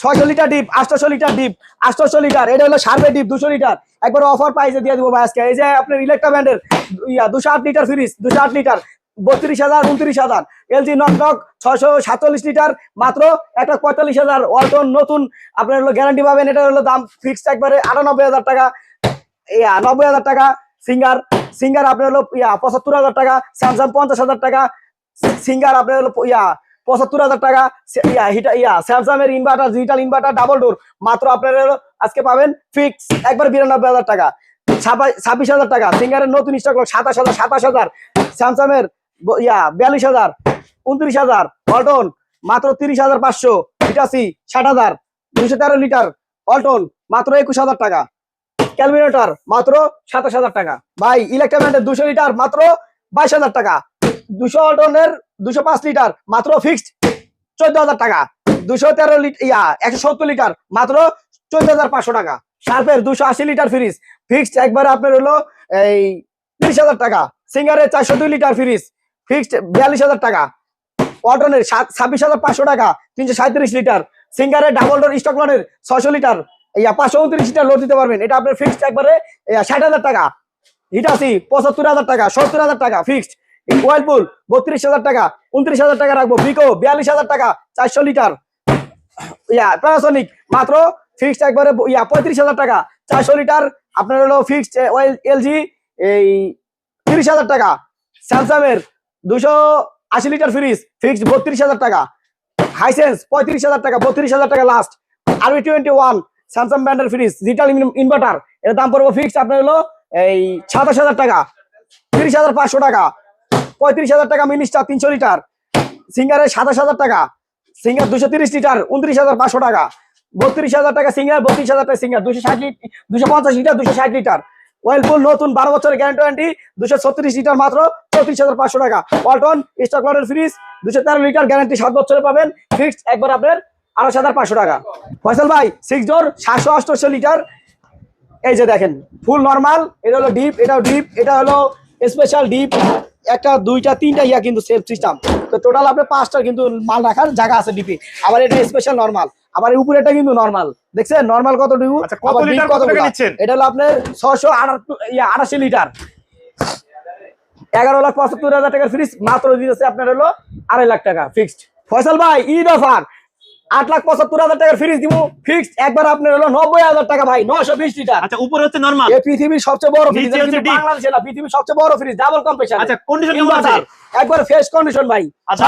600 litre deep, 800 litre deep, 800 litre. এটা হলো survey deep 200 litre, একবার অফার প্রাইসে দিয়ে দেবো ভাই আজকে। এই যে আপনার ইলেকট্রা ব্র্যান্ডের 208 litre fridge, 208 litre 32,000 29,000। LG knock 647 litre মাত্র 1,45,000। ওয়ালটন নতুন আপনার হলো গ্যারান্টি পাবেন। এটা হলো দাম ফিক্সড একবারে 98,000 টাকা, 90,000 টাকা। সিঙ্গার আপনার হলো 75,000 টাকা। স্যামসাং 50,000 টাকা। সিঙ্গার আপনার হলো 75,000 টাকা। স্যামসাং এর inverter, digital inverter double door মাত্র আপনার হলো আজকে পাবেন ফিক্স একবার 92,000 টাকা, 26,000 টাকা। সিঙ্গারের নতুন স্টক 27,000। স্যামসাং এর 42,000, 29,000। ওয়ালটন মাত্র 30,500। Hitachi 60,000, 213 litre. ওয়ালটন মাত্র 21,000 টাকা। ক্যালকুলেটর মাত্র 27,000 টাকা। ভাই ইলেকট্রা ব্র্যান্ডের 200 লিটার মাত্র 22,000 টাকা। 200 ওয়ালটনের 205 লিটার মাত্র ফিক্সড 14,000 টাকা। 213 লিটার 170 লিটার মাত্র 14,500 টাকা। শার্পের 280 লিটার ফ্রিজ ফিক্সড একবারে আপনার হলো এই 30,000 টাকা। সিঙ্গারের 402 লিটার ফ্রিজ ফিক্সড 42,000 টাকা। ওয়ালটনের 26,500 টাকা 337 লিটার। সিঙ্গারের ডাবল ডোর স্টক লনের 600 লিটার 529 লিটার লোড দিতে পারবেন। এটা আপনার ফিক্সড একবারে 60,000 টাকা। হিটাসি 75,000 টাকা, 70,000 টাকা ফিক্সড। ওয়াইলপুল 32,000 টাকা, 29,000 টাকা রাখবো। বিকো 42,000 টাকা 400 লিটার। প্যানাসোনিক মাত্র ফিক্সড একবারে 35,000 টাকা 400 লিটার আপনার হলো ফিক্সড। এলজি এই 30,000 টাকা। স্যামসাং এর 280 লিটার ফ্রিজ ফিক্সড 32,000 টাকা। হাইসেন্স 35,000 টাকা, 32,000 টাকা লাস্ট। আরবি 21 স্যামসাং ব্র্যান্ডের ফ্রিজ ডিজিটাল ইনভার্টার, এর দাম পড়বো ফিক্সড আপনার হলো এই 27,000 টাকা, 30,500 টাকা। 35,000 টাকা মিনিস্টার 300 লিটার। সিঙ্গারের 27,000 টাকা। সিঙ্গার 230 লিটার 29,500 টাকা। 32,000 টাকা সিঙ্গার, 32,000 টাকা সিঙ্গার। 250 litre 260 litre. ওয়েলপুল নতুন 12 বছরের গ্যারান্টি 236 লিটার মাত্র 34,500 টাকা। ওয়ালটন স্টক লটের ফ্রিজ 213 লিটার গ্যারান্টি 7 বছরে পাবেন ফিক্সড একবার আপনার 28,500 টাকা। ফয়সাল ভাই 6 ডোর 788 লিটার। এই যে দেখেন ফুল নরমাল, এটা হলো ডিপ, এটাও ডিপ, এটা হলো স্পেশাল ডিপ। একটা 2টা 3টা কিন্তু সেফ সিস্টেম। তো টোটাল আপনার 5টা কিন্তু মাল রাখার জায়গা আছে ডিপি। আবার এটা স্পেশাল নরমাল, আবার উপরেটা কিন্তু নরমাল। দেখছেন নরমাল কত ডিপ, এটা হলো আপনার 688 লিটার। 11,75,000 টাকার ফ্রিজ মাত্র দিতেছে আপনার হলো 2.5 লাখ টাকা ফিক্সড। ফয়সাল ভাই ঈদ অফার 8,75,000 টাকার ফ্রিজ দিব ফিক্সড একবার আপনার হলো 90,000 টাকা ভাই 920 লিটার। আচ্ছা উপরে হচ্ছে নরমাল, এই পৃথিবীর সবচেয়ে বড় ফ্রিজ, বাংলাদেশে না পৃথিবীর সবচেয়ে বড় ফ্রিজ ডাবল কম্প্রেসার। আচ্ছা কন্ডিশন কেমন আছে? একবার ফ্রেশ কন্ডিশন ভাই। আচ্ছা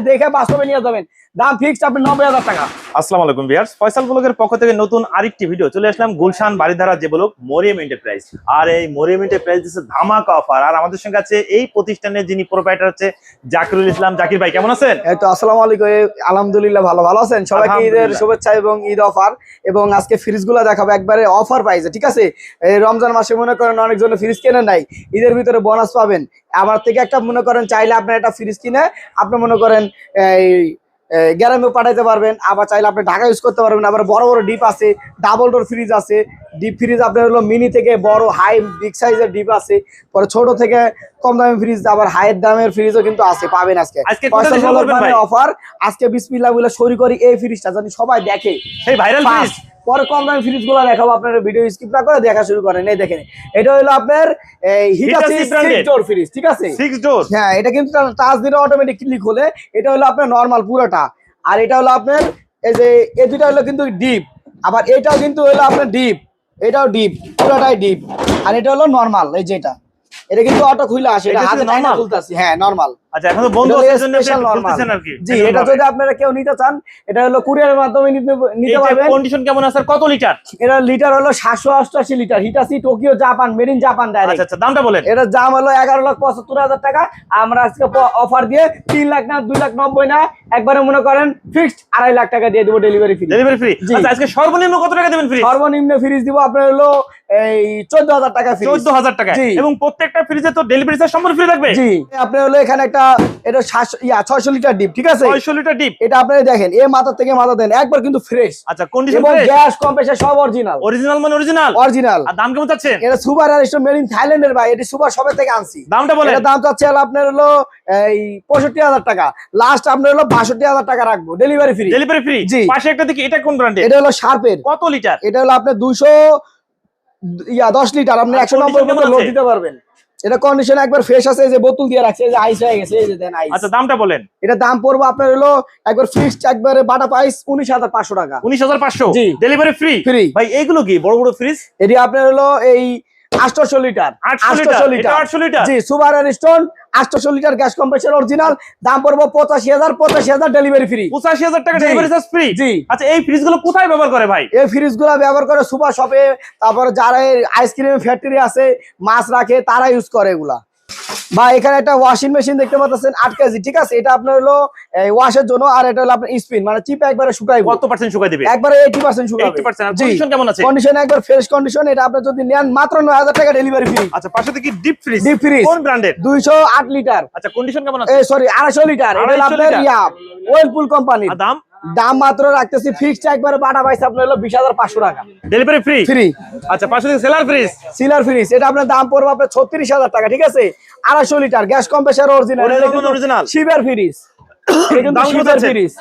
দেখে বাস্তবে নিয়ে যাবেন। দাম ফিক্সড আপনি 90,000 টাকা। আসসালামু আলাইকুম ভিউয়ার্স, ফয়সাল ব্লগের পক্ষ থেকে নতুন আরেকটি ভিডিও চলে আসলাম। গুলশান বাড়িধারা যে ব্লগ মরিয়ম এন্টারপ্রাইজ, আর এই মরিয়ম এন্টারপ্রাইজ দিচ্ছে ধামাকা অফার। আর আমাদের সঙ্গে আছে এই প্রতিষ্ঠানের যিনি প্রোপাইটার হচ্ছে জাকিরুল ইসলাম। জাকির ভাই কেমন আছেন? এই তো আসসালামু আলাইকুম, আলহামদুলিল্লাহ ভালো আছেন? সবাইকে ঈদের শুভেচ্ছা এবং ঈদ অফার। এবং আজকে ফ্রিজগুলো দেখাবো একবারে অফার প্রাইসে, ঠিক আছে? এই রমজান মাসে মনে করেন অনেকজন ফ্রিজ কেনেন নাই, ঈদের ভিতরে বোনাস পাবেন। আমার থেকে একটা মনে করেন চাইলে আপনার একটা ফ্রিজ কিনে আপনি মনে করেন এই গ্রামেও পাঠাইতে পারবেন, আবার চাইলে আপনি ঢাকা ইউজ করতে পারবেন। আবার বড় বড় ডিপ আছে, ডাবল ডোর ফ্রিজ আছে। ডিপ ফ্রিজ আপনার হলো মিনি থেকে বড় হাই বিগ সাইজের ডিপ আছে, পরে ছোট থেকে কম দামের ফ্রিজ, আবার হাইয়ের দামের ফ্রিজও কিন্তু আছে, পাবেন আজকে অফার। আজকে বিসমিল্লাহ বলে শুরু করি এই ফ্রিজটা জানি সবাই দেখে, সেই ভাইরাল ফ্রিজ। পরে কম দামি ফ্রিজ গুলো দেখাবো, আপনার ভিডিও স্কিপ না করে দেখা শুরু করেন। এই দেখেন এটা হলো আপনার হিটাচি 6 ডোর ফ্রিজ, ঠিক আছে? 6 ডোর, হ্যাঁ। এটা কিন্তু টাচ দিলে অটোমেটিক ক্লিক হলে এটা হলো আপনার নরমাল পুরোটা। আর এটা হলো আপনার এই যে এই দুটো হলো কিন্তু ডিপ, আবার এটাও কিন্তু হলো আপনার ডিপ, এটাও ডিপ, পুরোটাই ডিপ। আর এটা হলো নরমাল, এই যে এটা কিন্তু অটো খুলে আসে, এটা হাতে নাইনা খুলতাছি, হ্যাঁ নরমাল। আচ্ছা এখন তো বন্ধ আছে জন্য আপনি খুলতেছেন আর কি। জি, এটা যদি আপনারা কেউ নিতে চান এটা হলো কুরিয়ারের মাধ্যমে নিতে পারবেন। কন্ডিশন কেমন আছে, কত লিটার? এটা লিটার হলো 788 litre. Hitachi Tokyo Japan, made in Japan direct. আচ্ছা দামটা বলেন। এটা দাম হলো 11,75,000 টাকা। আমরা আজকে অফার দিয়ে 3 লাখ না 2,90,000 না, একবারে মনে করেন ফিক্সড 2.5 লাখ টাকা দিয়ে দেব ডেলিভারি ফ্রি। Delivery free. আচ্ছা আজকে সর্বনিম্ন কত টাকা দিবেন ফ্রি? সর্বনিম্ন ফ্রিজ দিব আপনার হলো এই 14,000 টাকা ফ্রি। 14,000 টাকা জি। এবং প্রত্যেকটা ফ্রিজে তো ডেলিভারি চার্জ সম্পূর্ণ ফ্রি থাকবে। জি আপনি হলো এখানে একটা এটা 600 লিটার ডিপ, ঠিক আছে? 600 লিটার ডিপ। এটা আপনি দেখেন এ মাথা থেকে মাথা দেন একবার কিন্তু ফ্রেশ আচ্ছা, কন্ডিশন এবং ফ্রেশ, গ্যাস কম্প্রেসার সব অরিজিনাল। অরিজিনাল মানে অরিজিনাল। অরিজিনাল। আর দাম কেমন চাচ্ছেন? এটা সুপার অ্যারিস্টো মেড ইন থাইল্যান্ডের ভাই, এটা সুপার শপে থেকে আনছি। দামটা বলেন। এটা দাম চাচ্ছে হলো আপনার হলো এই 65,000 টাকা, লাস্ট আপনার হলো 62,000 টাকা রাখবো, ডেলিভারি ফ্রি। Delivery free. জি। পাশে একটা দেখি, এটা কোন ব্র্যান্ডের? এটা হলো শার্পের। কত লিটার? এটা হলো আপনার 10 লিটার, আপনি আর 190 condition কেমন লোড আছে? দিতে পারবেন। এটা কন্ডিশন একবার ফ্রেশ আছে, এই যে বোতল দিয়ে রাখছে, এই যে আইস হয়ে গেছে, এই যে দেন আইস। আচ্ছা, দামটা বলেন। এটা দাম পড়বো আপনার হলো একবার ফিক্সড একবারে বাটা প্রাইস 19,500 টাকা। 19,500। জি। Delivery free. ফ্রি। ভাই এইগুলো কি বড় বড় ফ্রিজ? এটি আপনার হলো এই 800 লিটার। 800 লিটার। এটা 800 লিটার। জি super Ariston 800 litre gas compressor original, দাম পড়বো 85,000 ডেলিভারি ফ্রি। 85,000 টাকা জি। Delivery charge free. জি। আচ্ছা, এই ফ্রিজগুলো কোথায় ব্যবহার করে ভাই? এই ফ্রিজ গুলা ব্যবহার করে সুপার শপে, তারপরে যারা আইসক্রিম ফ্যাক্টরি আছে, মাছ রাখে, তারা ইউজ করে এগুলা। বা এখানে একটা ওয়াশিং মেশিন দেখতে পাচ্ছেন 8 কেজি, ঠিক আছে? এটা আপনার হলো ওয়াশের জন্য, আর এটা হলো আপনার স্পিন মানে চিপে একবারে শুকাইবো। কত পার্সেন্ট শুকাই দিবে? একবারে 80% শুকাবে। 80%। আর জি। কন্ডিশন কেমন আছে? কন্ডিশন একবার ফ্রেশ কন্ডিশন। এটা আপনি যদি নেন মাত্র 9,000 টাকা ডেলিভারি ফ্রি। আচ্ছা, পাশে দেখি ডিপ ফ্রিজ। ডিপ ফ্রিজ কোন ব্র্যান্ডের? 208 লিটার। আচ্ছা, কন্ডিশন কেমন আছে? এই সরি 250 লিটার। এটা হলো 250 আপনার লিটার। ওয়েলপুল কোম্পানি। আর দাম? দাম মাত্র রাখতেছি ফিক্সড একবারে বাটা পাইছে আপনার হলো 20,500 টাকা ডেলিভারি ফ্রি। ফ্রি। আচ্ছা, পাশে দেখি সেলার ফ্রিজ। সিলার ফ্রিজ, এটা আপনার দাম পড়বে আপনার 36,000 টাকা, ঠিক আছে? 250 litre gas compressor original. Original. শিবের ফ্রিজ, এটা কিন্তু দাম কত শিবের আছে? ফ্রিজ।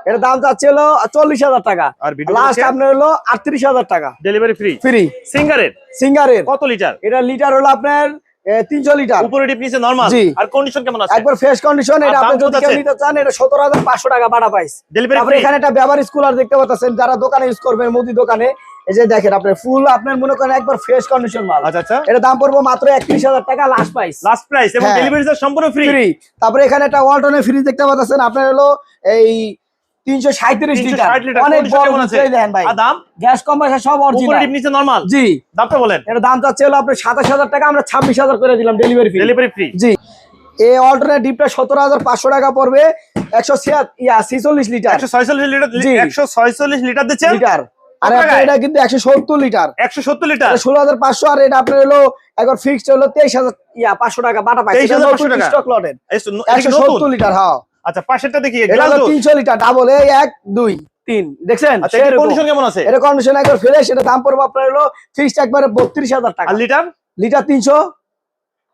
এটা দাম চাচ্ছে হলো 40,000 টাকা, আর ভিডিও লাস্ট দেখে? আপনার হলো 38,000 টাকা ডেলিভারি ফ্রি। ফ্রি। সিঙ্গারের সিঙ্গারের কত লিটার? এটা লিটার হলো আপনার 300 লিটার। উপরে ডিপ নিচে নরমাল। জি। আর কন্ডিশন কেমন আছে? একবার ফ্রেশ কন্ডিশন। এটা আর আপনি দাম যদি কত কেউ আছে? নিতে চান এটা 17,500 টাকা বাটা পাইস। ডেলিভারি তারপরে ফ্রি। এখানে একটা ব্যবহার স্কুলার দেখতে পাচ্ছেন, যারা দোকানে ইউজ করবেন, মুদি দোকানে, এই যে দেখেন আপনার ফুল আপনার মনে করেন একবার ফ্রেশ কন্ডিশন মাল। আচ্ছা আচ্ছা। এটা দাম পড়বে মাত্র 31,000 টাকা লাস্ট প্রাইস। লাস্ট প্রাইস এবং হ্যাঁ। ডেলিভারি চার্জ সম্পূর্ণ ফ্রি। ফ্রি। তারপরে এখানে একটা ওয়ালটনের ফ্রিজ দেখতে পাচ্ছেন আপনার হলো এই 337 লিটার, 360 লিটার। অনেক কন্ডিশন বড় কেমন আছে? এই দেখেন ভাই, আর দাম? গ্যাস কম্প্রেসার সব উপরে অরিজিনাল। ডিপ নিচে নরমাল। জি। দামটা বলেন। এর দাম চাচ্ছে হলো আপনার 27,000 টাকা, আমরা 26,000 করে দিলাম ডেলিভারি ফ্রি। Delivery free. জি। এই অল্টারনেট ডিপটা 17,500 টাকা পড়বে, 146 লিটার 146 লিটার। জি। 146 লিটার দিচ্ছেন লিটার। আর কত আপনার টাকায়? এটা কিন্তু 170 লিটার, 170 লিটার। 16,500। আর এটা আপনার হলো একবার ফিক্সড হলো 23,500 টাকা বাটা পাইছে। 23,500 টাকা। স্টক লটের এই তো এটা কি নতুন? 170 লিটার। হ্যাঁ, আচ্ছা, পাশেরটা দেখি এটা গ্লাস হলো ডোর। 300 লিটার ডাবল, এই 1 2 3 দেখছেন? আচ্ছা, এর সেরকম। কন্ডিশন কেমন আছে? এটা কন্ডিশন একবার ফ্রেশ। এটা দাম পড়বে আপনার হলো ফিক্সড একবারে 32,000 টাকা। আর লিটার? লিটার 300।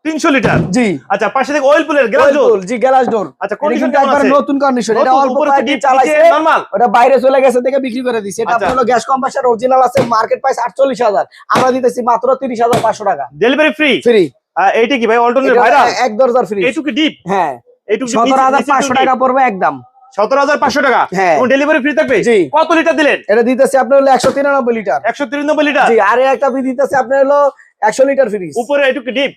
300 লিটার। জি। আচ্ছা, পাশে দেখি অয়েল পুলের গ্লাস ডোর। জি গ্লাস ডোর। আচ্ছা, এটা কন্ডিশন কিন্তু কেমন একবারে আছে? নতুন কন্ডিশন। এটা নতুন, অল্প উপরে তো কয়েকদিন ডিপ চালাইছে, নিচে নরমাল। ওটা বাইরে চলে গেছে থেকে বিক্রি করে দিছে। এটা আচ্ছা। আপনার হলো গ্যাস কম্প্রেসার অরিজিনাল আছে, মার্কেট প্রাইস 48,000, আমরা দিতেছি মাত্র 30,500 টাকা ডেলিভারি ফ্রি। ফ্রি। এইটা কি ভাই অল্টারনেট ভাইরাল? এক দরজার ফ্রি। এইটুকু ডিপ? হ্যাঁ, এইটুকু 17,500 টাকা পড়বে একদম। 17,500 টাকা। হ্যাঁ। এবং ডেলিভারি ফ্রি থাকবে? জি। কত লিটার দিলেন? এটা দিতেছে আপনার হলো 193 লিটার। 193 লিটার। জি। আর একটা দিতেছে আপনার হলো 100 লিটার ফ্রিজ। উপরে এইটুকু ডিপ,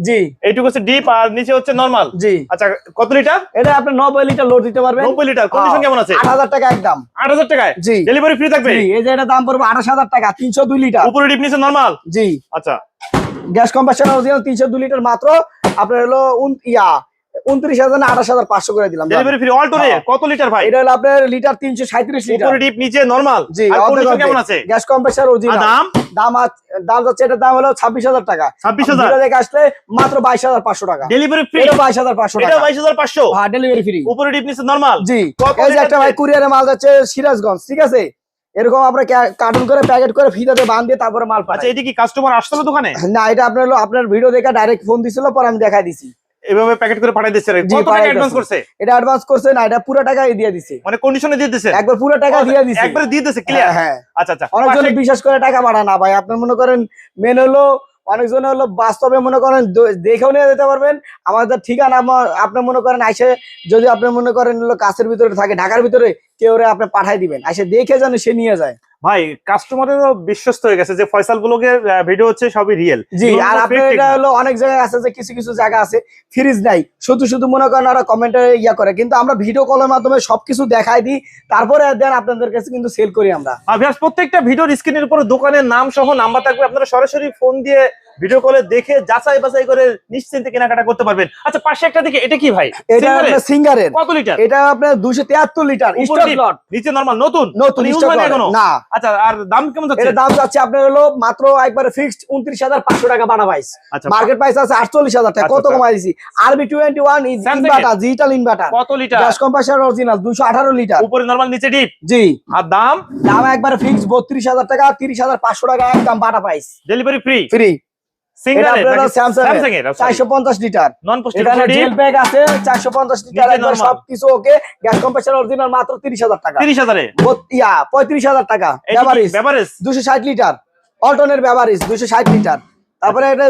জি এইটুকু হচ্ছে ডিপ আর নিচে হচ্ছে নরমাল। জি। আচ্ছা, কত লিটার? এটা আপনি 90 লিটার লোড দিতে পারবেন। 90 লিটার। কন্ডিশন কেমন আছে? 8,000 টাকা একদম। 8,000 টাকায় জি। ডেলিভারি ফ্রি থাকবে? জি। এই যে এটা দাম পড়বে 28,000 টাকা, 302 লিটার। উপরে ডিপ নিচে নরমাল। জি। আচ্ছা, গ্যাস কম্প্রেসার অরিজিনাল 302 লিটার মাত্র আপনার হলো 29,000 না 28,500 করে দিলাম। Delivery free. অল্টনে হ্যাঁ। কত লিটার ভাই? এটা হলো আপনার লিটার 337 লিটার। উপরে ডিপ নিচে নরমাল। জি। আর কন্ডিশন কেমন আছে? গ্যাস কম্প্রেসার আর অরিজিনাল। দাম? দাম যাচ্ছে, এটার দাম হলো 26,000 টাকা। 26,000 ভিডিও দেখে আসলে মাত্র 22,500 টাকা। Delivery free. এটা 22,500 এটা টাকা। 22,500। হ্যাঁ, ডেলিভারি ফ্রি। উপরে ডিপ নিচে নরমাল। জি। কত এই যে লিটার একটা ভাই দিলেন? কুরিয়ারে মাল যাচ্ছে সিরাজগঞ্জ, ঠিক আছে? এরকম আপনার কার্টুন করে প্যাকেট করে ফিতাতে বাঁধ দিয়ে তারপরে মাল আচ্ছা, পাঠায়। এটা কি কাস্টমার আসছিল দোকানে? না, এটা আপনার হলো আপনার ভিডিও দেখে ডাইরেক্ট ফোন দিছিল, পরে আমি দেখাই দিছি। এভাবে প্যাকেট করে পাঠিয়ে দিচ্ছে? জি, কত টাকা পাঠিয়ে অ্যাডভান্স দিচ্ছে। করছে? এটা অ্যাডভান্স করছে না, এটা পুরো টাকাই দিয়ে দিছে। মানে কন্ডিশনে দিয়ে দিচ্ছে? একবার পুরো টাকা দিয়ে দিছে। একবারে দিয়ে দিচ্ছে ক্লিয়ার? হ্যাঁ। আচ্ছা আচ্ছা। অনেকজন পাশে- বিশ্বাস করে টাকা পাঠায় না ভাই। আপনার মনে করেন মেন হলো অনেকজন হলো বাস্তবে মনে করেন দেখেও নিয়ে যেতে পারবেন। আমাদের ঠিকানা আপনি মনে করেন আইসে, যদি আপনি মনে করেন হলো কাছের ভিতরে থাকে, ঢাকার ভিতরে, কেউ আপনি পাঠাই দিবেন, আইসে দেখে যেন সে নিয়ে যায়। ভাই কাস্টমারেরও বিশ্বস্ত হয়ে গেছে যে ফয়সাল ব্লগের ভিডিও হচ্ছে সবই রিয়েল। জি। আর আপনার এটা হলো অনেক জায়গায় আছে যে কিছু কিছু জায়গা আছে ফ্রিজ নাই, শুধু শুধু মনে করেন ওরা কমেন্টে ইয়া করে, কিন্তু আমরা ভিডিও কলের মাধ্যমে সবকিছু দেখাই দিই, তারপরে দেন আপনাদের কাছে কিন্তু সেল করি আমরা। প্রত্যেকটা ভিডিওর স্ক্রিনের উপর দোকানের নাম সহ নাম্বার থাকবে, আপনারা সরাসরি ফোন দিয়ে ভিডিও কলে দেখে যাচাই বাছাই করে নিশ্চিন্তে কেনাকাটা করতে পারবেন। আচ্ছা পাশে একটা দিকে এটা কি ভাই? এটা আপনার সিঙ্গারের। কত লিটার? এটা আপনার 273 লিটার স্টক লট। নিচে নরমাল নতুন নতুন ইউজ স্টক মানে লট এখনো না। আচ্ছা আর দাম কেমন যাচ্ছে? এটা দাম যাচ্ছে আপনার হলো মাত্র একবারে ফিক্সড 29500 টাকা বাটা প্রাইস। আচ্ছা মার্কেট প্রাইস আছে 48000 টাকা। কত কমাই দিছি? RB21 inverter digital inverter. কত litre? Gas compressor original 218 litre. উপরে নরমাল নিচে ডিপ। জি। আর দাম একবারে ফিক্সড 32000 টাকা 30500 টাকা একদম বাটা price. Delivery free. Free. Singer এর স্যামসাং এর 450 লিটার নন পোস্টেড এখানে জেল ব্যাগ আছে 450 লিটার একবার সবকিছু ওকে। গ্যাস কম্প্রেসর অরিজিনাল মাত্র 30000 টাকা। 30000 এ 35000 টাকা। Beverage 260 litre. অল্টনের বেভারেজ 260 লিটার। তারপরে এটা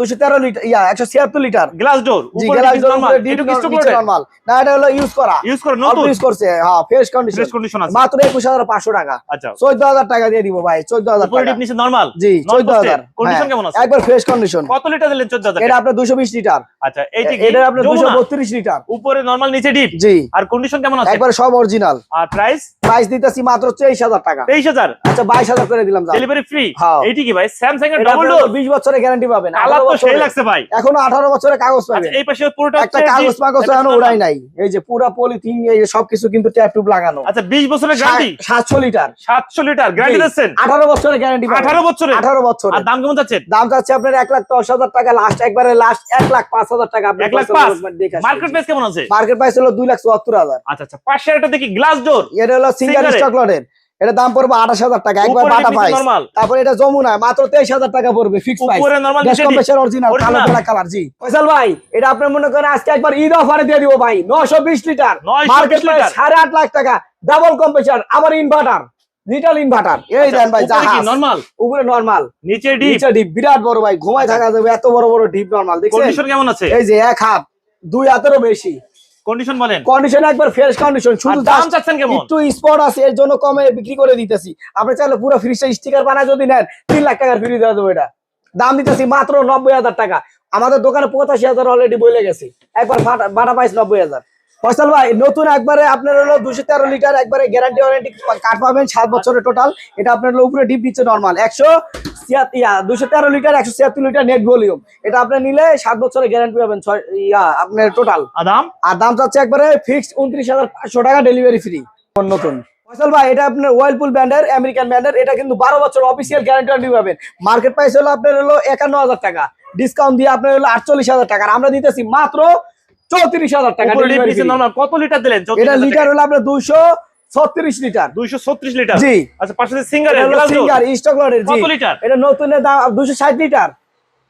213 লিটার 176 লিটার গ্লাস ডোর। জি, উপরে গ্লাস ডিপ ডোর নরমাল উপরে ডিপ এটা কি নরমাল না। এটা হলো ইউজ করা নতুন ইউজ করছে। হ্যাঁ ফ্রেশ কন্ডিশন আছে। মাত্র 21500 টাকা। আচ্ছা 14000 টাকা দিয়ে দিব ভাই। 14000 উপরে টাকা। ডিপ নিচে নরমাল। জি 14000। কন্ডিশন কেমন আছে? একবার ফ্রেশ কন্ডিশন। কত লিটার দিলেন? 14000। এটা আপনার 220 লিটার। আচ্ছা এইটা কি? এটা আপনার 232 লিটার। উপরে নরমাল নিচে ডিপ। জি। আর কন্ডিশন কেমন আছে? একবার সব অরিজিনাল। আর প্রাইস দিতেছি মাত্র 23000 টাকা। 23000। আচ্ছা 22000 করে দিলাম। Delivery free. হ্যাঁ। এইটা কি ভাই? স্যামসাং এর এটা ডাবল ডোর। 20 বছরের গ্যারান্টি পাবেন। আলাদা তো সেই লাগছে ভাই। এখনো 18 বছরের কাগজ পাবেন। আচ্ছা এই পাশে পুরোটা একটা কাগজ মাগজ এখনো উড়াই নাই। এই যে পুরো পলিথিন এই যে সবকিছু কিন্তু ট্যাপ টুপ লাগানো। আচ্ছা 20 বছরের গ্যারান্টি। 700 লিটার। 700 লিটার গ্যারান্টি দিচ্ছেন। 18 বছরের গ্যারান্টি পাবেন। 18 বছরের। 18 বছর। আর দাম কেমন যাচ্ছে? দাম যাচ্ছে আপনার 1,10,000 টাকা লাস্ট। একবারে লাস্ট 1,05,000 টাকা। আপনি 1,05,000 মার্কেট প্রাইস কেমন আছে? মার্কেট প্রাইস হলো 2,74,000। আচ্ছা আচ্ছা পাশে একটা দেখি গ্লাস ডোর। এটা হলো সিঙ্গার স্টক লটের। এটা দাম পড়বে 28000 টাকা একবার বাটা প্রাইস। তারপর এটা যমুনা মাত্র 23000 টাকা পড়বে ফিক্স প্রাইস। উপরে নরমাল গ্যাস কম্প্রেসর অরিজিনাল কালো ব্ল্যাক কালার। জি ফয়সাল ভাই এটা আপনি মনে করেন আজকে একবার ঈদ অফারে দিয়ে দিব ভাই। 920 লিটার মার্কেট প্রাইস 8.5 লাখ টাকা। ডাবল কম্প্রেসর আবার ইনভার্টার ডিজিটাল ইনভার্টার। এই দেন ভাই জাহাজ নরমাল। উপরে নরমাল নিচে ডিপ। নিচে ডিপ বিরাট বড় ভাই। ঘুমায় থাকা যাবে এত বড় বড় ডিপ নরমাল। দেখছেন কন্ডিশন কেমন আছে? এই যে এক হাত 2 হাতেরও বেশি কন্ডিশন বলেন। কন্ডিশন একবার ফ্রেশ কন্ডিশন। শুধু দাম চাচ্ছেন কেমন? একটু স্পট আছে এর জন্য কমে বিক্রি করে দিতেছি। আপনি চাইলে পুরো ফ্রিজটা স্টিকার বানায় যদি নেন 3 লাখ টাকার ফ্রি দেওয়া যাবে। এটা দাম দিতেছি মাত্র 90000 টাকা। আমাদের দোকানে 85,000 অলরেডি বলে গেছে। একবার বাটা প্রাইস 90000। ফয়সাল ভাই নতুন একবারে আপনার হলো 213 লিটার একবারে গ্যারান্টি ওয়ারেন্টি কার্ড পাবেন 7 বছরের টোটাল। এটা আপনার হলো উপরে ডিপ নিচে normal 213 litre 176 litre net volume. এটা আপনি নিলে 7 বছরের গ্যারান্টি পাবেন আপনার টোটাল। আর দাম চাচ্ছে একবারে ফিক্সড 29500 টাকা ডেলিভারি ফ্রি। নতুন ফয়সাল ভাই এটা আপনার ওয়ার্লপুল ব্র্যান্ডের আমেরিকান ব্র্যান্ডের। এটা কিন্তু 12 বছর অফিসিয়াল গ্যারান্টি ওয়ারেন্টি পাবেন। মার্কেট প্রাইস হলো আপনার হলো 51000 টাকা। ডিসকাউন্ট দিয়ে আপনার হলো 48000 টাকা। আর আমরা দিতেছি মাত্র 34000 টাকা ডেলিভারি ফ্রি। কত লিটার দিলেন? এটা লিটার হলো আপনার 236 লিটার। 236 লিটার। জি। আচ্ছা পাশে সিঙ্গার সিঙ্গার স্টক লটের। জি কত লিটার? এটা নতুনের দাম 260 লিটার।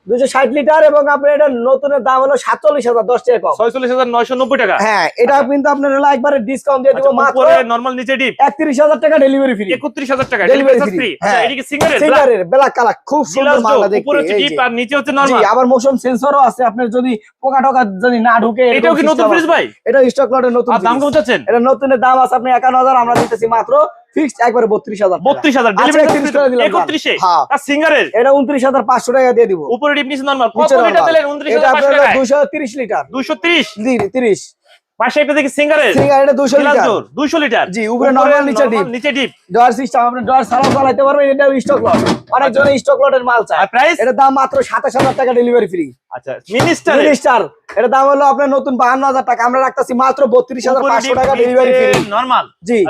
260 লিটার এবং আপনার এটা নতুনের দাম হলো 47000 10 টাকা কম। 46990 টাকা। হ্যাঁ এটা কিন্তু আপনার হলো একবারে ডিসকাউন্ট দিয়ে দিব মাত্র উপরে নরমাল নিচে ডিপ 31000 টাকা ডেলিভারি ফ্রি। 31000 টাকা ডেলিভারি ফ্রি। আচ্ছা হ্যাঁ এটা কি সিঙ্গারের? সিঙ্গারের ব্ল্যাক কালার খুব সুন্দর মালটা দেখতে। উপরে হচ্ছে ডিপ আর নিচে হচ্ছে জি নরমাল। আবার মোশন সেন্সরও আছে। আপনার যদি পোকা টোকা যদি না ঢুকে এটাও কি নতুন ফ্রিজ ভাই? এটা স্টক লটের নতুন। আর দাম কত চাচ্ছেন? এটা নতুনের দাম আছে আপনি 51000 আমরা দিতেছি মাত্র ফিক্সড একবারে 32000 32000 ডেলিভারি 31 এ। আর সিঙ্গারের এটা 29500 টাকা দিয়ে দিব। উপরে ডিপ নিচে নরমাল। কত লিটার দিলেন? 29500 টাকা। 230 লিটার। 230 জি 30। পাশে এটা দেখি সিঙ্গারের। সিঙ্গার এটা 200 লিটার। 200 লিটার। জি উপরে নরমাল নিচে ডিপ। ডয়ার সিস্টেম আপনি ডয়ার ছাড়াও চালাতে পারবেন। এটা স্টক লট। অনেক জন স্টক লটের মাল চায়। আর প্রাইস? এর দাম মাত্র 27000 টাকা ডেলিভারি ফ্রি। আচ্ছা মিনিস্টার এর দাম হলো আপনার নতুন 52000 টাকা। আমরা রাখতাছি মাত্র 32500 টাকা ডেলিভারি ফ্রি নরমাল। জি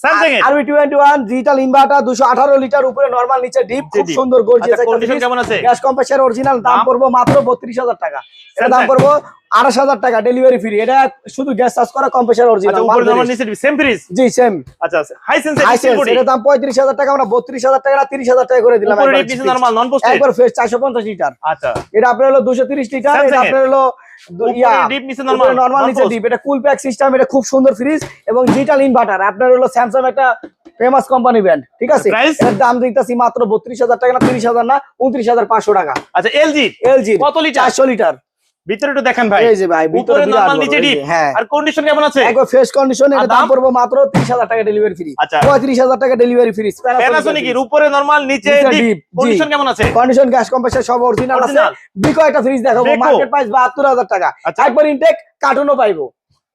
স্যামসাং এর RB21 ডিজিটাল ইনভার্টার 218 লিটার উপরে নরমাল নিচে ডিপ খুব সুন্দর গর্জিয়াস একটা কন্ডিশন কেমন আছে? গ্যাস কম্প্রেসর অরিজিনাল দাম পড়বে মাত্র 32000 টাকা। এর দাম পড়বে 28000 টাকা ডেলিভারি ফ্রি। এটা শুধু গ্যাস চার্জ করা কম্প্রেসর অরিজিনাল উপরে নরমাল নিচে সেম ফ্রিজ। জি সেম। আচ্ছা হাই সেন্স এর দাম 35000 টাকা। আমরা 32000 টাকা 30000 টাকা করে দিলাম উপরে নিচে নরমাল নন পোস্টেড একবার ফ্রেশ 450 লিটার। আচ্ছা এটা আপনার হলো 230 লিটার। এটা আপনার হলো ডিপ নিচে নরমাল নিচে ডিপ। এটা কুল প্যাক সিস্টেম। এটা খুব সুন্দর ফ্রিজ এবং ডিজিটাল ইনভার্টার। আপনার হলো স্যামসাং একটা ফেমাস কোম্পানি ব্র্যান্ড। ঠিক আছে এর দাম দিতেছি মাত্র 32000 টাকা না 30000 না 29500 টাকা। আচ্ছা এলজি কত লিটার? 400 লিটার। ভিতরে একটু দেখেন ভাই। এই যে ভাই উপরে নরমাল নিচে ডিপ। হ্যাঁ আর কন্ডিশন কেমন আছে? একবার ফ্রেশ কন্ডিশন। এর দাম পড়বে মাত্র 30000 টাকা ডেলিভারি ফ্রি। আচ্ছা 35000 টাকা ডেলিভারি ফ্রি। প্যানাসোনিক এর উপরে নরমাল নিচে ডিপ। কন্ডিশন কেমন আছে? কন্ডিশন গ্যাস কম্প্রেসর সব অরিজিনাল আছে। বিকো একটা ফ্রিজ দেখাবো মার্কেট প্রাইস 72000 টাকা। একবার ইনটেক কার্টুনও পাইবো।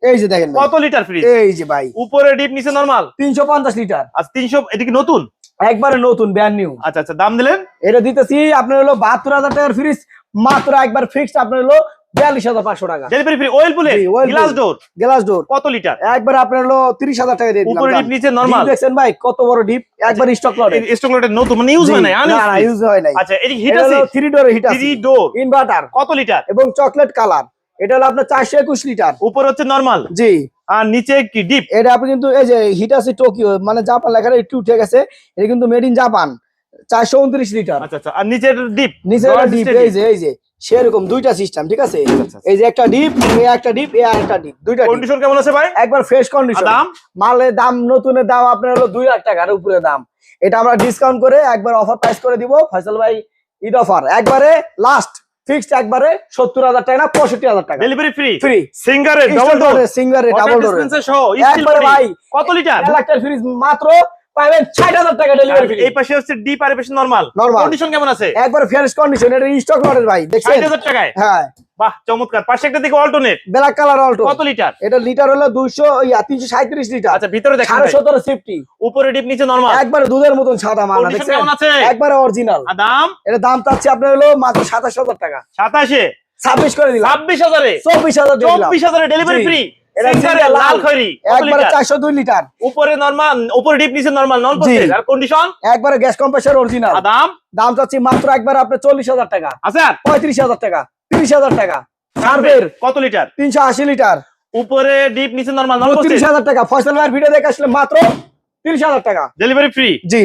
এই যে দেখেন কত লিটার ফ্রিজ? এই যে ভাই উপরে ডিপ নিচে নরমাল 350 লিটার। আর 300 এটা কি নতুন? একবারে নতুন ব্র্যান্ড নিউ। আচ্ছা আচ্ছা, দাম দিলেন? এটা দিতেছি আপনার হলো 72,000 টাকার ফ্রিজ, মাত্র একবার ফিক্সড আপনার হলো 42,500 টাকা। ডেলিভারি ফ্রি, ওয়েল পুলে, গ্লাস ডোর, গ্লাস ডোর কত লিটার? একবার আপনার হলো 30,000 টাকা দিয়ে দিলাম। উপরে ডিপ, নিচে নরমাল। দেখছেন ভাই কত বড় ডিপ, একবার স্টক লটে। স্টক লটে নতুন, মানে ইউজ হয় না, না ইউজ হয় নাই। আচ্ছা, এটি হিট আছে, 3 ডোর হিট আছে, 3 ডোর, ইনভার্টার, কত লিটার? এবং চকলেট কালার। এটা হলো আপনার 421 লিটার। উপরে হচ্ছে নরমাল, জি। আর নিচে কি ডিপ? এটা আপনি কিন্তু এই যে হিটাসি টোকিও মানে জাপান লেখাটা একটু উঠে গেছে, এটা কিন্তু মেড ইন জাপান, 429 লিটার। আচ্ছা আচ্ছা, আর নিচের ডিপ? নিচে ডিপ এই যে সেরকম দুইটা সিস্টেম, ঠিক আছে? এই যে একটা ডিপ, এই একটা ডিপ, এই আরেকটা ডিপ, দুইটা। কন্ডিশন কেমন আছে ভাই? একবার ফ্রেশ কন্ডিশন। দাম? মালের দাম নতুনের দাম আপনার হলো 2 লাখ টাকার উপরে দাম। এটা আমরা ডিসকাউন্ট করে একবার অফার প্রাইস করে দিব ফয়সাল ভাই, ঈদ অফার একবারে লাস্ট ফিক্সড একবারে 70,000 টাকা না 65,000 টাকা। Delivery free, free. সিঙ্গারে ডাবল ডোর, সিঙ্গারে ডাবল ডোর সহ একবারে ভাই। কত লিটার? 1 লাখ টাকার ফ্রিজ মাত্র পাবেন 60,000 টাকা ডেলিভারি ফ্রি। এই পাশে হচ্ছে ডিপ, আর এই পাশে নরমাল। কন্ডিশন কেমন আছে? একবার ফ্রেশ কন্ডিশন, এটা স্টক লটের ভাই, দেখছেন? 60,000 টাকায়? হ্যাঁ, বাহ চমৎকার। পাশে একটা দিকে অল্টারনেট, ব্ল্যাক কালার অল্টো, কত লিটার? এটা লিটার হলো 337 লিটার। আচ্ছা, ভিতরে দেখেন 17.5 সেফটি, উপরে ডিপ, নিচে নরমাল, একবারে দুধের মতন সাদা মাল, কন্ডিশন দেখছেন? কেমন আছে? একবারে অরিজিনাল। আর দাম? এটা দাম চাচ্ছি আপনার হলো মাত্র 27,000 টাকা। 27 26 করে দিলাম। 26,000 এ? 24,000 দিয়ে দিলাম। 24,000 ডেলিভারি জি। ফ্রি। এটা সিঙ্গারে লাল খয়রি, কত একবারে লিটার? 402 লিটার। উপরে নরমাল, উপরে ডিপ, নিচে নরমাল, নন পোস্টেড। আর কন্ডিশন? একবারে গ্যাস কম্প্রেসর অরিজিনাল। আর দাম? দাম চাচ্ছি মাত্র একবার আপনার 40,000 টাকা, আচ্ছা, 35,000 টাকা, 30,000 টাকা। সার্ভের কত লিটার? 380 লিটার, উপরে ডিপ, নিচে নরমাল, নন পোস্টেড। 30,000 টাকা। ফয়সাল ভাইয়ের ভিডিও দেখে আসলে মাত্র 30,000 টাকা ডেলিভারি ফ্রি। জি।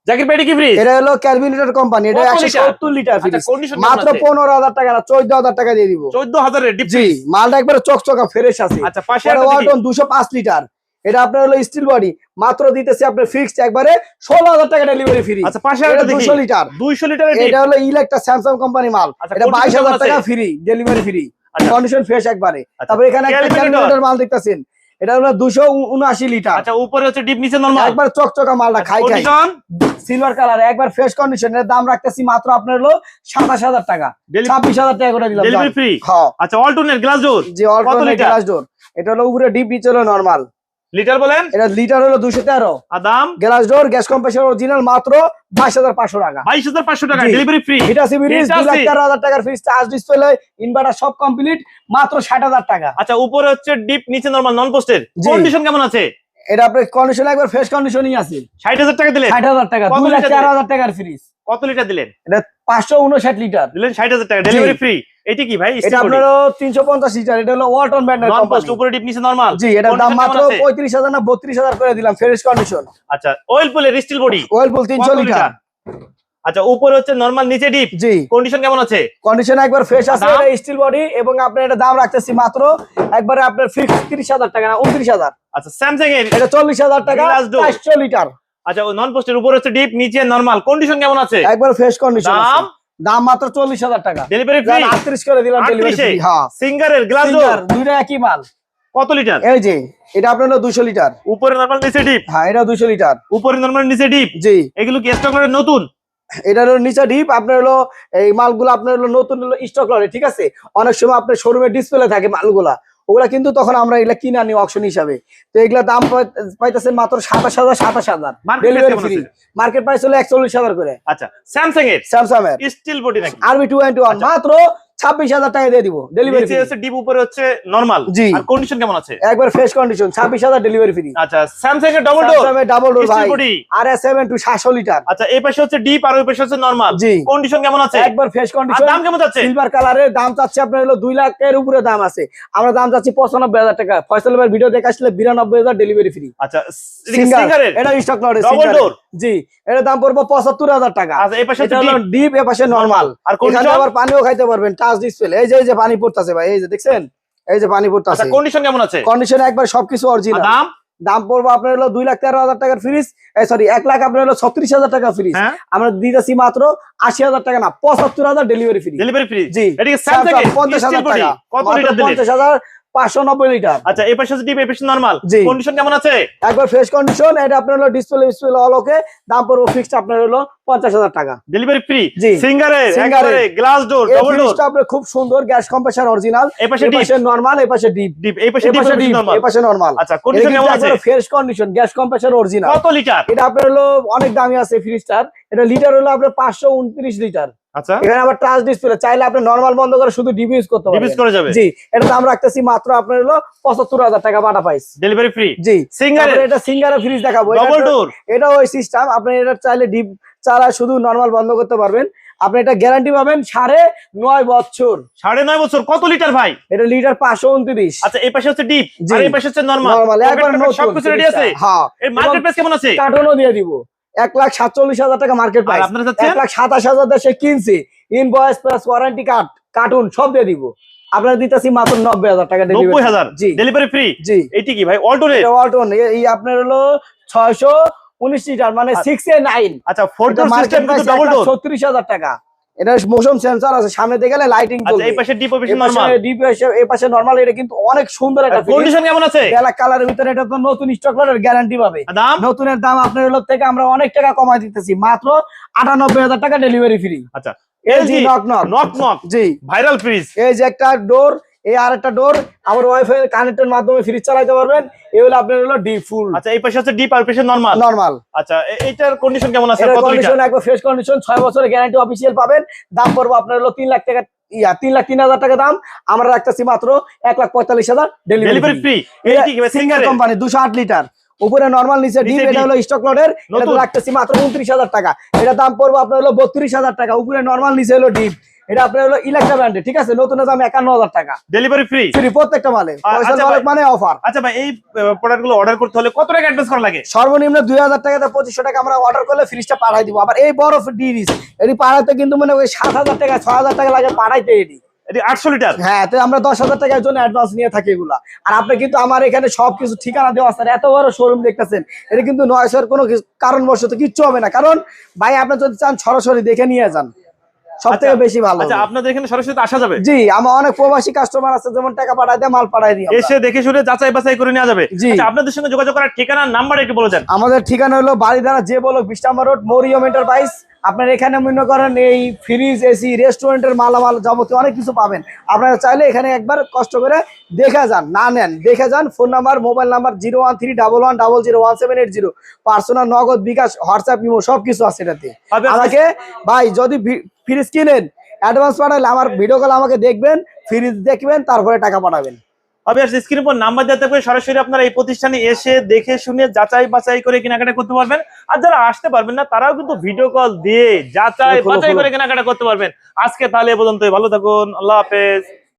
জাকির পেডি কি ফ্রি? এটা হলো ক্যালভিনেটর কোম্পানি, এটা কত 170 লিটার আচ্ছা, ফ্রিজ, কন্ডিশন মাত্র 15,000 টাকা না 14,000 টাকা দিয়ে দিব। 14,000 এর ডিপ জি, ফ্রি। মালটা একবারে চকচকা ফ্রেশ আছে। আচ্ছা, পাশে এটা একটা দিকে। ওয়ালটন 205 লিটার, এটা আপনার হলো স্টিল বডি, মাত্র দিতেছে আপনার ফিক্সড একবারে 16,000 টাকা ডেলিভারি ফ্রি। আচ্ছা, পাশে একটা দেখি 200 লিটার, 200 লিটারের ডিপ। এটা হলো ইলেকট্রা স্যামসাং কোম্পানি মাল, আচ্ছা, এটা কন্ডিশন 22,000 কেমন টাকা আছে? ফ্রি ডেলিভারি ফ্রি, আচ্ছা। কন্ডিশন ফ্রেশ একবারে। আচ্ছা, তারপর এখানে একটা ক্যালভিনেটর। ক্যালভিনেটর মাল দেখতেছেন, এটা হলো 279 লিটার, আচ্ছা, উপরে হচ্ছে ডিপ, নিচে নরমাল, একবার চকচকা মালটা খাই খাই, কন্ডিশন? সিলভার কালার, একবার ফ্রেশ কন্ডিশন। এর দাম রাখতেছি মাত্র আপনার হলো 27,000 টাকা, 26,000 টাকা করে দিলাম। Delivery free. হ্যাঁ আচ্ছা, অল্টারনেট গ্লাস ডোর, জি, কত অল্টরনেট লিটার? গ্লাস ডোর, এটা হলো উপরে ডিপ, নিচে হলো নরমাল। লিটার বলেন? এটা লিটার হলো 213। আর দাম? Glass door, gas compressor original, মাত্র 22,500 টাকা। 22,500 টাকা জি। Delivery free. Hitachi fridge Hitachi. 2,13,000 টাকার ফ্রিজ, চার্জ ডিসপ্লে, ইনভার্টার সব কমপ্লিট, মাত্র 60,000 টাকা। আচ্ছা, উপরে হচ্ছে ডিপ, নিচে নরমাল, নন পোস্টেড। জি। কন্ডিশন কেমন আছে? এটা আপনার কন্ডিশন একবার ফ্রেশ কন্ডিশনই আছে। 60,000 টাকা দিলেন? 60,000 টাকা, কত লিটার 2,13,000 টাকার ফ্রিজ। কত লিটার দিলেন? এটা 559 লিটার দিলেন 60,000 টাকা ডেলিভারি ফ্রি। এটি কি ভাই? এটা আপনার 350 লিটার, এটা হলো ওয়ালটন ব্র্যান্ডের নন পোস্ট, কোম্পানি। উপরে ডিপ, নিচে নরমাল। জি, এটার দাম মাত্র 35,000 না 32,000 করে দিলাম, ফ্রেশ কন্ডিশন। আচ্ছা, অয়েল পুলের স্টিল বডি, ওয়েলপুল 300 লিটার। আচ্ছা, উপরে হচ্ছে নরমাল, নিচে ডিপ। জি, কন্ডিশন কেমন আছে? কন্ডিশন একবার ফ্রেশ আছে, দাম? এটা স্টিল বডি, এবং আপনার এটা দাম রাখতেছি মাত্র একবারে আপনার ফিক্স 30,000 টাকা না 29,000। আচ্ছা, স্যামসাং এর এটা 40,000 টাকা, Glass door। 400 লিটার। আচ্ছা, নন পোস্টের উপরে হচ্ছে ডিপ, নিচে নরমাল। কন্ডিশন কেমন আছে? একবার ফ্রেশ কন্ডিশন। দাম? দাম মাত্র 40,000 টাকা, ডেলিভারি ফ্রি। 38 করে দিলাম ডেলিভারি 38 ফ্রি। হ্যাঁ, সিঙ্গারের গ্লাস ডোর, সিঙ্গার, দুইটা একই মাল। কত লিটার? এই যে এটা আপনার হলো 200 লিটার। উপরে নরমাল, নিচে ডিপ। হ্যাঁ, এটা 200 লিটার। উপরে নরমাল, নিচে ডিপ। জি, এগুলো কি স্টক করে নতুন? এটা হলো নিচে ডিপ, আপনার হলো এই মালগুলো আপনার হলো নতুন হলো স্টক লটে, ঠিক আছে? অনেক সময় আপনার শোরুমে ডিসপ্লে থাকে মালগুলা, ওগুলা কিন্তু তখন আমরা এগুলা কিনে আনি অকশন হিসাবে। তো এগুলা দাম পাইতেছেন মাত্র 27,000 Market ডেলিভারি price ফ্রি। কেমন আছে? মার্কেট প্রাইস হলো 41,000 করে। আচ্ছা, স্যামসাং এর স্যামসাং এর স্টিল বডি নাকি? আরবি 221 মাত্র 26,000 টাকা দিয়ে দিব ডেলিভারি নিচে ফ্রি। হচ্ছে ডিপ, উপরে হচ্ছে নরমাল। জি। আর কন্ডিশন কেমন আছে? একবার ফ্রেশ কন্ডিশন, 26,000 ডেলিভারি ফ্রি। আচ্ছা, স্যামসাং এর double door, double door steel ভাই, বডি। আর S7 টু 700 লিটার। আচ্ছা, এই পাশে হচ্ছে ডিপ, আর ওই পাশে হচ্ছে নরমাল। জি। কন্ডিশন কেমন আছে? একবার ফ্রেশ আর কন্ডিশন। দাম কেমন যাচ্ছে? সিলভার কালারের দাম চাচ্ছে আপনার হলো 2 লাখের উপরে দাম আছে, আমরা দাম চাচ্ছি 95,000 টাকা। ফয়সাল ভাইয়ের ভিডিও দেখে আসলে 92,000 ডেলিভারি ফ্রি। আচ্ছা, সিঙ্গারের এটা স্টক লটে ডাবল ডোর। জি, এটা দাম পড়বে 75,000 টাকা। আচ্ছা, এই পাশে এটা হচ্ছে হলো ডিপ। ডিপ, এ পাশে নরমাল। আর এখানে কন্ডিশন? আবার পানিও খাইতে পারবেন, টাচ ডিসপ্লে। এই যে পানি পড়তাছে ভাই, এই যে দেখছেন, এই যে পানি আচ্ছা, পড়তাছে। কন্ডিশন কেমন আছে? কন্ডিশন একবার সবকিছু আর অরিজিনাল। দাম? দাম পড়বে আপনার হলো 2,13,000 টাকার ফ্রিজ, সরি 1 লাখ আপনার হলো 36,000 টাকা ফ্রিজ। হ্যাঁ, আমরা দিতেছি মাত্র 80,000 টাকা না 75,000 ডেলিভারি ফ্রি। Delivery free. জি, এটা কি স্যামসাং এর 50,000 স্টিল বডি? টাকা, কত মাত্র লিটার দিলেন? 50,000 590 লিটার। আচ্ছা এই পাশে ডিপ এই পাশে নরমাল, জি। কন্ডিশন কেমন আছে? একবার ফ্রেশ কন্ডিশন। এটা আপনার হলো ডিসপ্লে অল ওকে, দাম পড়বে ফিক্সড আপনার হলো 50,000 টাকা। ডেলিভারি ফ্রি, জি। সিঙ্গারের সিঙ্গারের। একেবারে গ্লাস ডোর এই ডাবল ডোর। ফ্রিজটা আপনার খুব সুন্দর, গ্যাস কম্প্রেসার অরিজিনাল। এই পাশে এই পাশে নরমাল, এই পাশে ডিপ। ডিপ এই পাশে এই ডিপ পাশে ডিপ, নরমাল। এই পাশে নরমাল। আচ্ছা কন্ডিশন কেমন আছে? Fresh condition, gas compressor original. কত লিটার? এটা আপনার হলো অনেক দামি আছে ফ্রিজটার। এটা লিটার হলো আপনার 529 লিটার। আচ্ছা এখানে আবার টাচ ডিসপ্লে, চাইলে আপনি নরমাল বন্ধ করে শুধু ডিবি ইউজ করতে ডিপ ইউজ পারবেন। করা যাবে। জি, এটা দাম রাখতেছি মাত্র আপনার হলো 75,000 টাকা বাটা প্রাইস। Delivery free. জি। সিঙ্গারের তারপরে এটা সিঙ্গারের ফ্রিজ দেখাবো। Double door. এটা ওই সিস্টেম, আপনি এটা চাইলে ডিপ চালা শুধু নরমাল বন্ধ করতে পারবেন। আপনি এটা গ্যারান্টি পাবেন 9.5 বছর। 9.5 বছর। কত লিটার ভাই? এটা লিটার 529। আচ্ছা এই পাশে হচ্ছে ডিপ জি। আর এই পাশে হচ্ছে নরমাল। নরমাল একবার নতুন সবকিছু রেডি আছে। হ্যাঁ। এর মার্কেট প্রাইস কেমন আছে? কার্টুনও দিয়ে দিব 1,47,000 টাকা মার্কেট আর প্রাইস। আপনারা যাচ্ছেন 1,27,000 দেশে কিনছি, invoice plus warranty card cartoon সব দিয়ে দিব। আপনারা দিতেছি মাত্র 90,000 টাকা ডেলিভারি। 90,000 জি। Delivery free. জি। এইটি কি ভাই অল্টোরে? এটা ওয়ালটন, এই আপনার হলো 619 লিটার মানে 6A9। আচ্ছা ফোর ডোর সিস্টেম কিন্তু ডাবল ডোর। 36,000 টাকা। এটা মোশন সেন্সর আছে, সামনে দিয়ে গেলে লাইটিং আচ্ছা জ্বলবে। এই পাশে ডিপ এই পাশে এই পাশে নরমাল। ডিপ, এই পাশে নরমাল। এটা কিন্তু অনেক সুন্দর একটা ফ্রিজ। কন্ডিশন কেমন আছে? ব্ল্যাক কালারের ভিতরে। এটা তো নতুন স্টক লটের গ্যারান্টি পাবে। দাম? নতুনের দাম আপনার লোক থেকে আমরা অনেক টাকা কমাই দিতেছি, মাত্র 98,000 টাকা ডেলিভারি ফ্রি। আচ্ছা LG knock knock. Knock knock জি। Viral fridge. এই যে একটা ডোর, এই আরেকটা ডোর, আবার ওয়াইফাই কানেক্টের মাধ্যমে ফ্রিজ চালাতে পারবেন। এই হলো আপনার হলো ডিপ ফুল আচ্ছা এই পাশে হচ্ছে ডিপ আর পাশে নরমাল। নরমাল। আচ্ছা এইটার কন্ডিশন কেমন আছে? এটার কত কন্ডিশন লিটার? একবার ফ্রেশ কন্ডিশন, 6 বছরের গ্যারান্টি অফিসিয়াল পাবেন। দাম পড়বে আপনার হলো 3 লাখ টাকা, 3,03,000 টাকা দাম। আমরা রাখতেছি মাত্র 1,45,000 ডেলিভারি ফ্রি। এই কি ভাই সিঙ্গার সিঙ্গারের? কোম্পানি 208 লিটার, উপরে নরমাল নিচে ডিপ। নিচে এটা deep। হলো স্টক লটের। এটা নতুন। রাখতেছি মাত্র 29,000 টাকা। এটা দাম পড়বে আপনার হলো 32,000 টাকা, উপরে নরমাল নিচে হলো ডিপ। এটা আপনার হলো ইলেকট্রা ব্র্যান্ডের, ঠিক আছে? নতুনের দাম 51,000 টাকা ডেলিভারি ফ্রি। ফ্রি প্রত্যেকটা মালে। আচ্ছা পয়সা ভাই। মানে অফার। আচ্ছা ভাই এই প্রোডাক্ট গুলো অর্ডার করতে হলে কত টাকা অ্যাডভান্স করা লাগে? সর্বনিম্ন 2,000 টাকাতে 2,500 টাকা আমরা অর্ডার করলে ফ্রিজটা পাঠাই দিব। আবার এই বড় ডিরিস এটি পাঠাইতে কিন্তু মানে ওই 7,000 টাকা 6,000 টাকা লাগে পাঠাইতে। এটি এটি 800 লিটার। হ্যাঁ, তো আমরা 10,000 টাকার জন্য অ্যাডভান্স নিয়ে থাকি এগুলা। আর আপনি কিন্তু আমার এখানে সবকিছু ঠিকানা দেওয়া আছে। এত বড় শোরুম দেখতেছেন, এটা কিন্তু নয়সের কোনো কারণবশত কিচ্ছু হবে না। কারণ ভাই আপনি যদি চান সরাসরি দেখে নিয়ে যান, সব থেকে বেশি ভালো আচ্ছা হবে। আপনাদের এখানে সরাসরি আসা যাবে? জি, আমার অনেক প্রবাসী কাস্টমার আছে, যেমন টাকা পাঠায় দেয়, মাল পাঠায় দিই আমরা। এসে দেখে শুনে যাচাই বাছাই করে নেওয়া যাবে। জি। আচ্ছা আপনাদের সঙ্গে যোগাযোগ করার ঠিকানা নাম্বার একটু বলে দেন। আমাদের ঠিকানা হলো বাড়িধারা যে বলো 20 নম্বর রোড, মরিয়ম এন্টারপ্রাইজ। আপনার এখানে মনে করেন এই ফ্রিজ, এসি, রেস্টুরেন্টের মালামাল যাবতীয় অনেক কিছু পাবেন। আপনারা চাইলে এখানে একবার কষ্ট করে দেখে যান, না নেন দেখে যান। Phone number, mobile number 01311001780। Personal নগদ, বিকাশ, হোয়াটসঅ্যাপ, ইমো সবকিছু আছে এটাতে। আমাকে ভাই যদি ফ্রিজ কিনেন অ্যাডভান্স পাঠালে আমার ভিডিও কল আমাকে দেখবেন, ফ্রিজ দেখবেন, তারপরে টাকা পাঠাবেন। স্ক্রিনের উপর নাম্বার দেওয়া থাকবে, সরাসরি আপনারা এই প্রতিষ্ঠানে এসে দেখে শুনে যাচাই বাছাই করে কেনাকাটা করতে পারবেন। আর যারা আসতে পারবেন না তারাও কিন্তু ভিডিও কল দিয়ে যাচাই বাছাই করে কেনাকাটা করতে পারবেন। আজকে তাহলে এ পর্যন্তই। ভালো থাকুন, আল্লাহ হাফেজ।